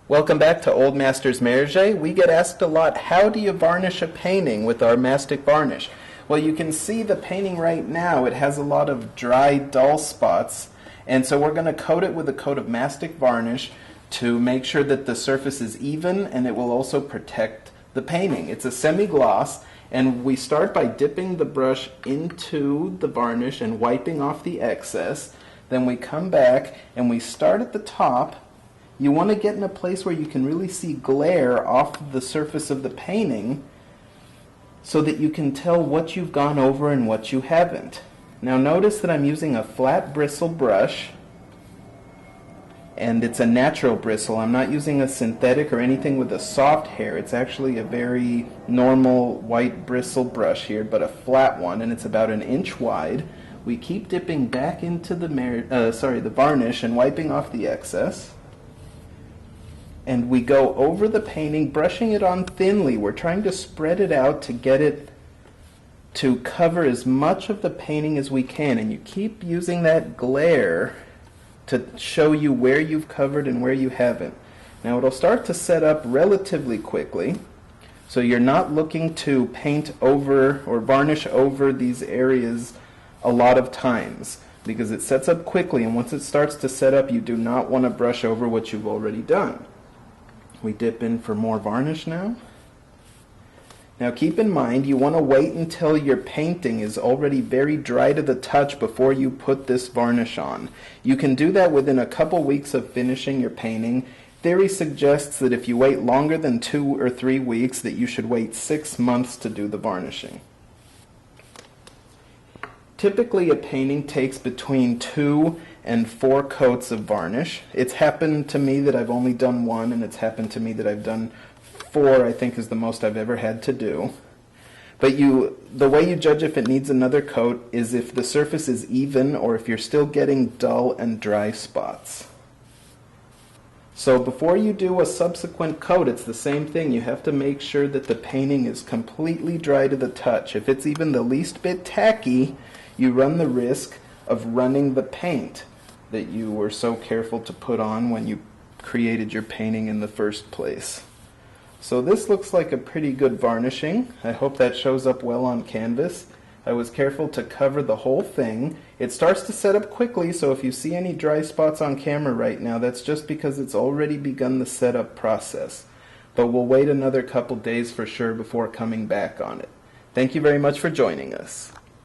Welcome back to Old Masters Maroger. We get asked a lot, how do you varnish a painting with our Mastic Varnish? Well, you can see the painting right now. It has a lot of dry, dull spots, and so we're going to coat it with a coat of Mastic Varnish to make sure that the surface is even, and it will also protect the painting. It's a semi-gloss, and we start by dipping the brush into the varnish and wiping off the excess. Then we come back and we start at the top. You want to get in a place where you can really see glare off the surface of the painting so that you can tell what you've gone over and what you haven't. Now notice that I'm using a flat bristle brush, and it's a natural bristle. I'm not using a synthetic or anything with a soft hair. It's actually a very normal white bristle brush here, but a flat one, and it's about 1 inch wide. We keep dipping back into the varnish and wiping off the excess. And we go over the painting, brushing it on thinly. We're trying to spread it out to get it to cover as much of the painting as we can. And you keep using that glare to show you where you've covered and where you haven't. Now it'll start to set up relatively quickly. So you're not looking to paint over or varnish over these areas a lot of times, because it sets up quickly, and once it starts to set up, you do not want to brush over what you've already done. We dip in for more varnish now. Now keep in mind, you want to wait until your painting is already very dry to the touch before you put this varnish on. You can do that within a couple weeks of finishing your painting. Theory suggests that if you wait longer than 2 or 3 weeks, that you should wait 6 months to do the varnishing. Typically a painting takes between 2 and 4 coats of varnish. It's happened to me that I've only done 1, and it's happened to me that I've done 4, I think is the most I've ever had to do. But the way you judge if it needs another coat is if the surface is even or if you're still getting dull and dry spots. So before you do a subsequent coat, it's the same thing. You have to make sure that the painting is completely dry to the touch. If it's even the least bit tacky, you run the risk of running the paint that you were so careful to put on when you created your painting in the first place. So this looks like a pretty good varnishing. I hope that shows up well on canvas. I was careful to cover the whole thing. It starts to set up quickly, so if you see any dry spots on camera right now, that's just because it's already begun the setup process. But we'll wait another couple days for sure before coming back on it. Thank you very much for joining us.